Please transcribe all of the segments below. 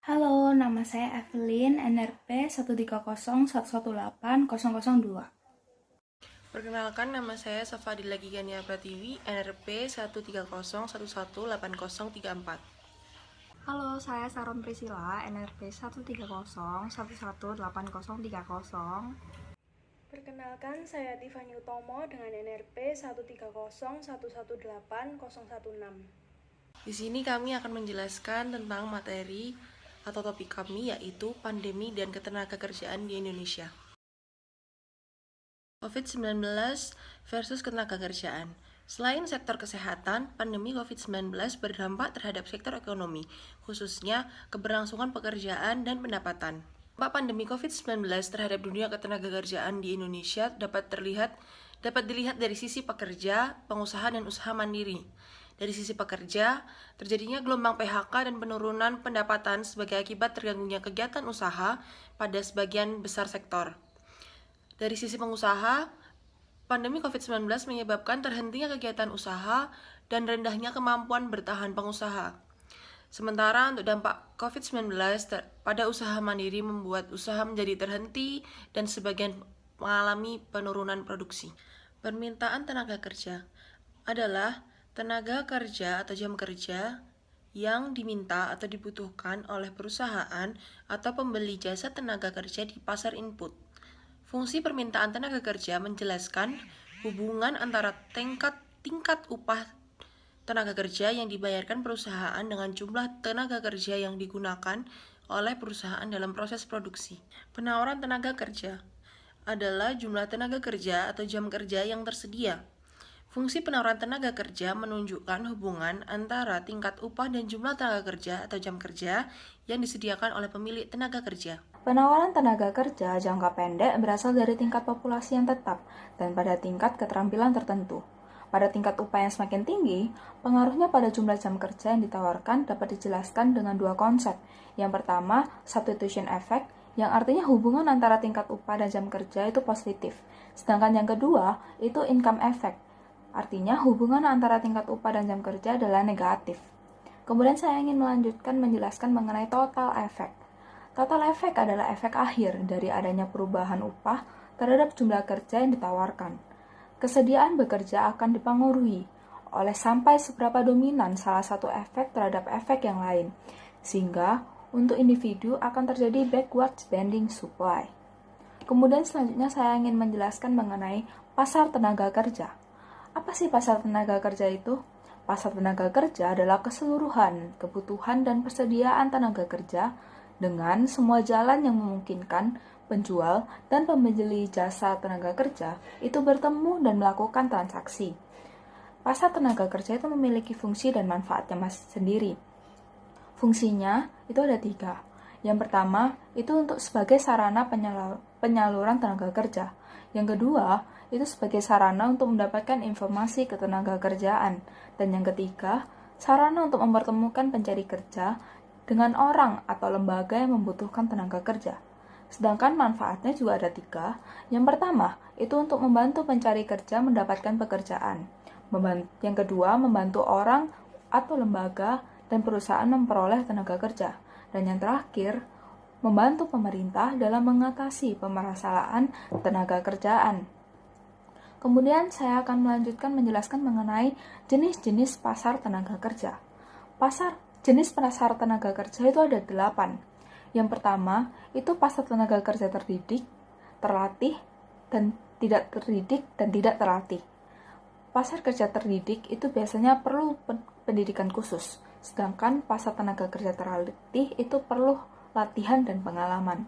Halo, nama saya Evelyn, NRP 130118002. Perkenalkan, nama saya Safadila Gigania Pratiwi, NRP 130118034. Halo, saya Saron Priscilla, NRP 13011183030. Perkenalkan, saya Tiffany Utomo dengan NRP 13011181016. Di sini kami akan menjelaskan tentang materi atau topik kami, yaitu pandemi dan ketenagakerjaan di Indonesia. COVID-19 versus ketenagakerjaan. Selain sektor kesehatan, pandemi COVID-19 berdampak terhadap sektor ekonomi, khususnya keberlangsungan pekerjaan dan pendapatan. Dampak pandemi COVID-19 terhadap dunia ketenagakerjaan di Indonesia dapat dilihat dari sisi pekerja, pengusaha, dan usaha mandiri. Dari sisi pekerja, terjadinya gelombang PHK dan penurunan pendapatan sebagai akibat terganggunya kegiatan usaha pada sebagian besar sektor. Dari sisi pengusaha, pandemi COVID-19 menyebabkan terhentinya kegiatan usaha dan rendahnya kemampuan bertahan pengusaha. Sementara untuk dampak COVID-19 pada usaha mandiri membuat usaha menjadi terhenti dan sebagian mengalami penurunan produksi. Permintaan tenaga kerja adalah tenaga kerja atau jam kerja yang diminta atau dibutuhkan oleh perusahaan atau pembeli jasa tenaga kerja di pasar input. Fungsi permintaan tenaga kerja menjelaskan hubungan antara tingkat upah tenaga kerja yang dibayarkan perusahaan dengan jumlah tenaga kerja yang digunakan oleh perusahaan dalam proses produksi. Penawaran tenaga kerja adalah jumlah tenaga kerja atau jam kerja yang tersedia. Fungsi penawaran tenaga kerja menunjukkan hubungan antara tingkat upah dan jumlah tenaga kerja atau jam kerja yang disediakan oleh pemilik tenaga kerja. Penawaran tenaga kerja jangka pendek berasal dari tingkat populasi yang tetap dan pada tingkat keterampilan tertentu. Pada tingkat upah yang semakin tinggi, pengaruhnya pada jumlah jam kerja yang ditawarkan dapat dijelaskan dengan dua konsep. Yang pertama, substitution effect, yang artinya hubungan antara tingkat upah dan jam kerja itu positif. Sedangkan yang kedua, itu income effect, artinya hubungan antara tingkat upah dan jam kerja adalah negatif. Kemudian saya ingin melanjutkan menjelaskan mengenai total effect. Total effect adalah efek akhir dari adanya perubahan upah terhadap jumlah kerja yang ditawarkan. Kesediaan bekerja akan dipengaruhi oleh sampai seberapa dominan salah satu efek terhadap efek yang lain, sehingga untuk individu akan terjadi backward bending supply. Kemudian selanjutnya saya ingin menjelaskan mengenai pasar tenaga kerja. Apa sih pasar tenaga kerja itu? Pasar tenaga kerja adalah keseluruhan kebutuhan dan persediaan tenaga kerja dengan semua jalan yang memungkinkan penjual dan pembeli jasa tenaga kerja itu bertemu dan melakukan transaksi. Pasar tenaga kerja itu memiliki fungsi dan manfaatnya masing sendiri. Fungsinya itu ada 3. Yang pertama, itu untuk sebagai sarana penyaluran tenaga kerja. Yang kedua, itu sebagai sarana untuk mendapatkan informasi ketenaga kerjaan. Dan yang ketiga, sarana untuk mempertemukan pencari kerja dengan orang atau lembaga yang membutuhkan tenaga kerja. Sedangkan manfaatnya juga ada 3. Yang pertama, itu untuk membantu pencari kerja mendapatkan pekerjaan. Yang kedua, membantu orang atau lembaga dan perusahaan memperoleh tenaga kerja. Dan yang terakhir, membantu pemerintah dalam mengatasi permasalahan tenaga kerjaan. Kemudian saya akan melanjutkan menjelaskan mengenai jenis-jenis pasar tenaga kerja. Jenis pasar tenaga kerja itu ada 8. Yang pertama, itu pasar tenaga kerja terdidik, terlatih, dan tidak terdidik dan tidak terlatih. Pasar kerja terdidik itu biasanya perlu pendidikan khusus, sedangkan pasar tenaga kerja terlatih itu perlu latihan dan pengalaman.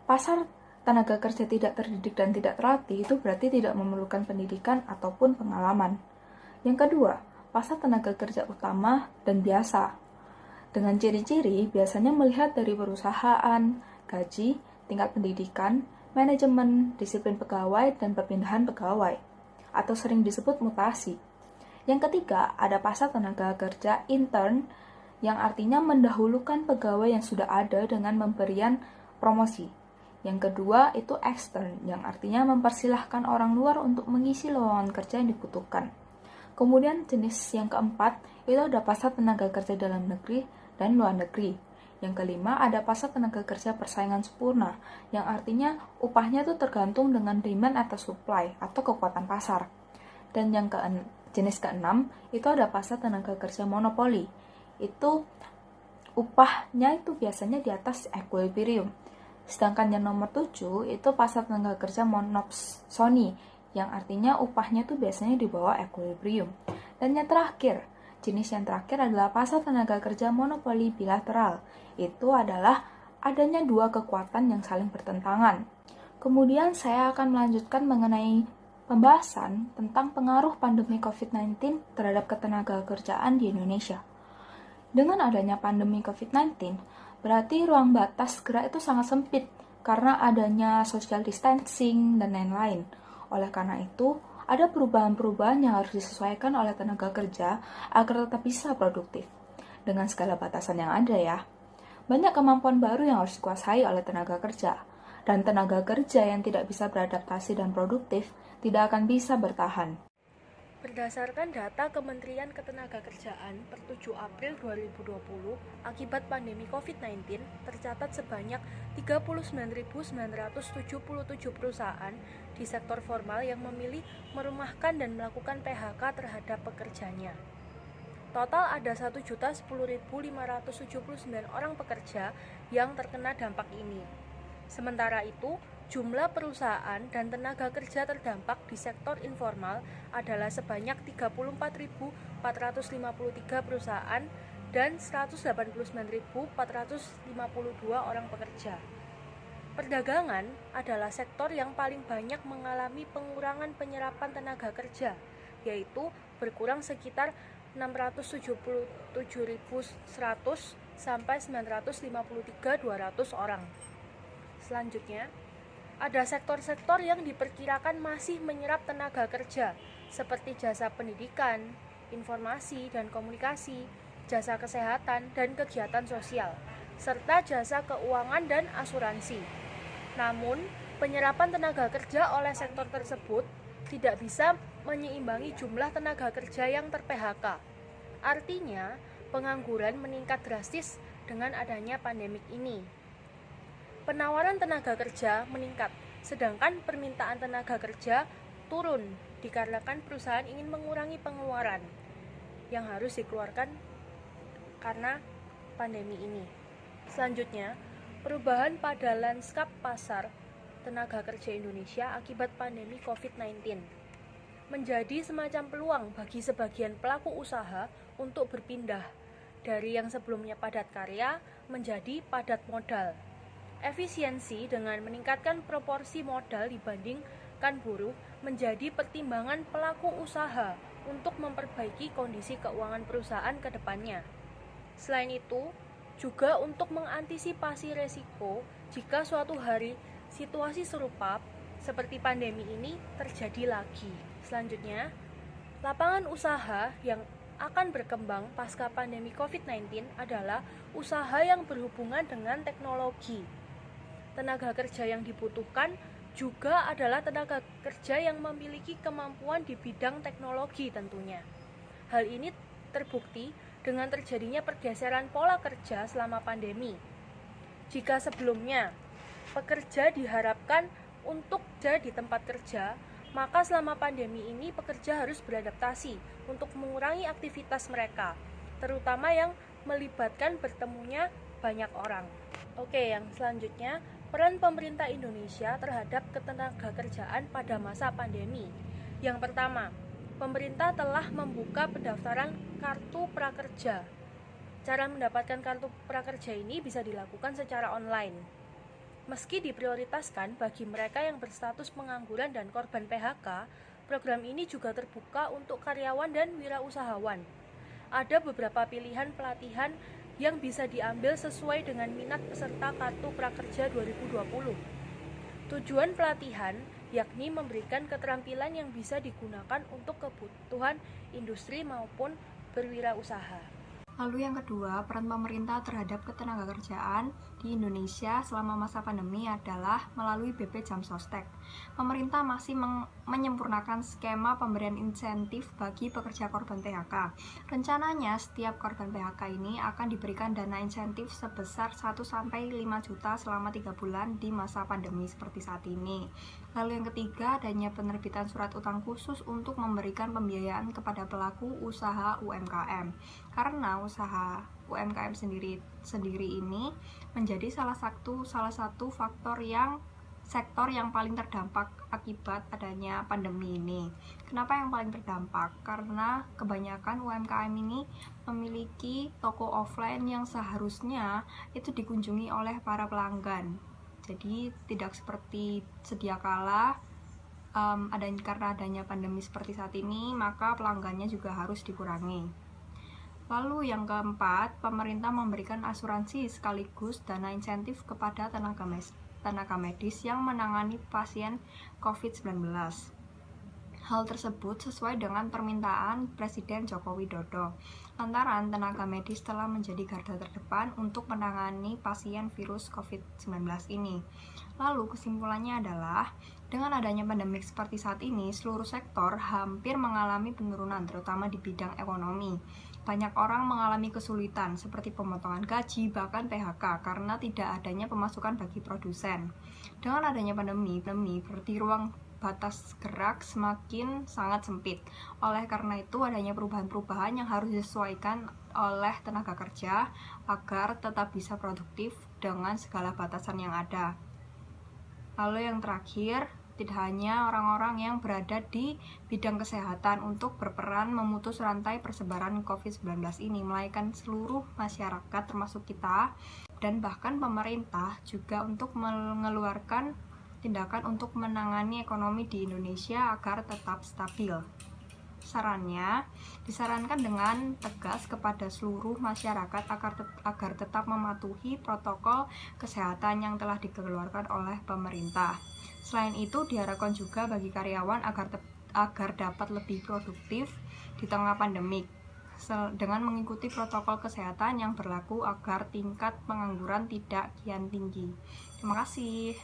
Pasar tenaga kerja tidak terdidik dan tidak terlatih itu berarti tidak memerlukan pendidikan ataupun pengalaman. Yang kedua, pasar tenaga kerja utama dan biasa. Dengan ciri-ciri biasanya melihat dari perusahaan, gaji, tingkat pendidikan, manajemen, disiplin pegawai, dan perpindahan pegawai, atau sering disebut mutasi. Yang ketiga, ada pasar tenaga kerja intern, yang artinya mendahulukan pegawai yang sudah ada dengan pemberian promosi. Yang kedua, itu extern, yang artinya mempersilahkan orang luar untuk mengisi lowongan kerja yang dibutuhkan. Kemudian jenis yang keempat itu ada pasar tenaga kerja dalam negeri dan luar negeri. Yang kelima ada pasar tenaga kerja persaingan sempurna, yang artinya upahnya itu tergantung dengan demand atau supply atau kekuatan pasar. Dan yang jenis keenam itu ada pasar tenaga kerja monopoli. Itu upahnya itu biasanya di atas equilibrium. Sedangkan yang nomor 7 itu pasar tenaga kerja monopsony, yang artinya upahnya itu biasanya di bawah equilibrium. Dan yang terakhir, jenis yang terakhir adalah pasar tenaga kerja monopoli bilateral. Itu adalah adanya dua kekuatan yang saling bertentangan. Kemudian saya akan melanjutkan mengenai pembahasan tentang pengaruh pandemi COVID-19 terhadap ketenaga kerjaan di Indonesia. Dengan adanya pandemi COVID-19, berarti ruang batas gerak itu sangat sempit karena adanya social distancing dan lain-lain. Oleh karena itu, ada perubahan-perubahan yang harus disesuaikan oleh tenaga kerja agar tetap bisa produktif. Dengan segala batasan yang ada ya. Banyak kemampuan baru yang harus dikuasai oleh tenaga kerja. Dan tenaga kerja yang tidak bisa beradaptasi dan produktif tidak akan bisa bertahan. Berdasarkan data Kementerian Ketenagakerjaan per 7 April 2020, akibat pandemi COVID-19, tercatat sebanyak 39.977 perusahaan di sektor formal yang memilih merumahkan dan melakukan PHK terhadap pekerjanya. Total ada 1.010.579 orang pekerja yang terkena dampak ini. Sementara itu, jumlah perusahaan dan tenaga kerja terdampak di sektor informal adalah sebanyak 34.453 perusahaan dan 189.452 orang pekerja. Perdagangan adalah sektor yang paling banyak mengalami pengurangan penyerapan tenaga kerja, yaitu berkurang sekitar 677.100 sampai 953.200 orang. Selanjutnya, ada sektor-sektor yang diperkirakan masih menyerap tenaga kerja, seperti jasa pendidikan, informasi dan komunikasi, jasa kesehatan dan kegiatan sosial, serta jasa keuangan dan asuransi. Namun, penyerapan tenaga kerja oleh sektor tersebut tidak bisa menyeimbangi jumlah tenaga kerja yang ter-PHK. Artinya, pengangguran meningkat drastis dengan adanya pandemik ini. Penawaran tenaga kerja meningkat, sedangkan permintaan tenaga kerja turun dikarenakan perusahaan ingin mengurangi pengeluaran yang harus dikeluarkan karena pandemi ini. Selanjutnya, perubahan pada lanskap pasar tenaga kerja Indonesia akibat pandemi COVID-19 menjadi semacam peluang bagi sebagian pelaku usaha untuk berpindah dari yang sebelumnya padat karya menjadi padat modal. Efisiensi dengan meningkatkan proporsi modal dibandingkan buruh menjadi pertimbangan pelaku usaha untuk memperbaiki kondisi keuangan perusahaan ke depannya. Selain itu, juga untuk mengantisipasi resiko jika suatu hari situasi serupa seperti pandemi ini terjadi lagi. Selanjutnya, lapangan usaha yang akan berkembang pasca pandemi COVID-19 adalah usaha yang berhubungan dengan teknologi. Tenaga kerja yang dibutuhkan juga adalah tenaga kerja yang memiliki kemampuan di bidang teknologi tentunya. Hal ini terbukti dengan terjadinya pergeseran pola kerja selama pandemi. Jika sebelumnya pekerja diharapkan untuk kerja di tempat kerja, maka selama pandemi ini pekerja harus beradaptasi untuk mengurangi aktivitas mereka, terutama yang melibatkan bertemunya banyak orang. Oke, yang selanjutnya, peran pemerintah Indonesia terhadap ketenagakerjaan pada masa pandemi. Yang pertama, pemerintah telah membuka pendaftaran kartu prakerja. Cara mendapatkan kartu prakerja ini bisa dilakukan secara online. Meski diprioritaskan bagi mereka yang berstatus pengangguran dan korban PHK, program ini juga terbuka untuk karyawan dan wirausahawan. Ada beberapa pilihan pelatihan yang bisa diambil sesuai dengan minat peserta Kartu Prakerja 2020. Tujuan pelatihan yakni memberikan keterampilan yang bisa digunakan untuk kebutuhan industri maupun berwirausaha. Lalu yang kedua, peran pemerintah terhadap ketenagakerjaan di Indonesia selama masa pandemi adalah melalui BP Jam Sostek. Pemerintah masih menyempurnakan skema pemberian insentif bagi pekerja korban PHK. Rencananya, setiap korban PHK ini akan diberikan dana insentif sebesar 1-5 juta selama 3 bulan di masa pandemi seperti saat ini. Lalu yang ketiga, adanya penerbitan surat utang khusus untuk memberikan pembiayaan kepada pelaku usaha UMKM. Karena usaha UMKM sendiri ini menjadi salah satu sektor yang paling terdampak akibat adanya pandemi ini. Kenapa yang paling terdampak? Karena kebanyakan UMKM ini memiliki toko offline yang seharusnya itu dikunjungi oleh para pelanggan. Jadi tidak seperti sedia kala karena adanya pandemi seperti saat ini, maka pelanggannya juga harus dikurangi. Lalu yang keempat, pemerintah memberikan asuransi sekaligus dana insentif kepada tenaga medis yang menangani pasien COVID-19. Hal tersebut sesuai dengan permintaan Presiden Joko Widodo. Lantaran tenaga medis telah menjadi garda terdepan untuk menangani pasien virus COVID-19 ini. Lalu kesimpulannya adalah, dengan adanya pandemi seperti saat ini, seluruh sektor hampir mengalami penurunan, terutama di bidang ekonomi. Banyak orang mengalami kesulitan seperti pemotongan gaji, bahkan PHK karena tidak adanya pemasukan bagi produsen. Dengan adanya pandemi berarti ruang batas gerak semakin sangat sempit. Oleh karena itu, adanya perubahan-perubahan yang harus disesuaikan oleh tenaga kerja agar tetap bisa produktif dengan segala batasan yang ada. Lalu yang terakhir, tidak hanya orang-orang yang berada di bidang kesehatan untuk berperan memutus rantai persebaran COVID-19 ini, melainkan seluruh masyarakat termasuk kita dan bahkan pemerintah juga untuk mengeluarkan tindakan untuk menangani ekonomi di Indonesia agar tetap stabil. Sarannya, disarankan dengan tegas kepada seluruh masyarakat agar tetap mematuhi protokol kesehatan yang telah dikeluarkan oleh pemerintah. Selain itu, diharapkan juga bagi karyawan agar dapat lebih produktif di tengah pandemik dengan mengikuti protokol kesehatan yang berlaku agar tingkat pengangguran tidak kian tinggi. Terima kasih.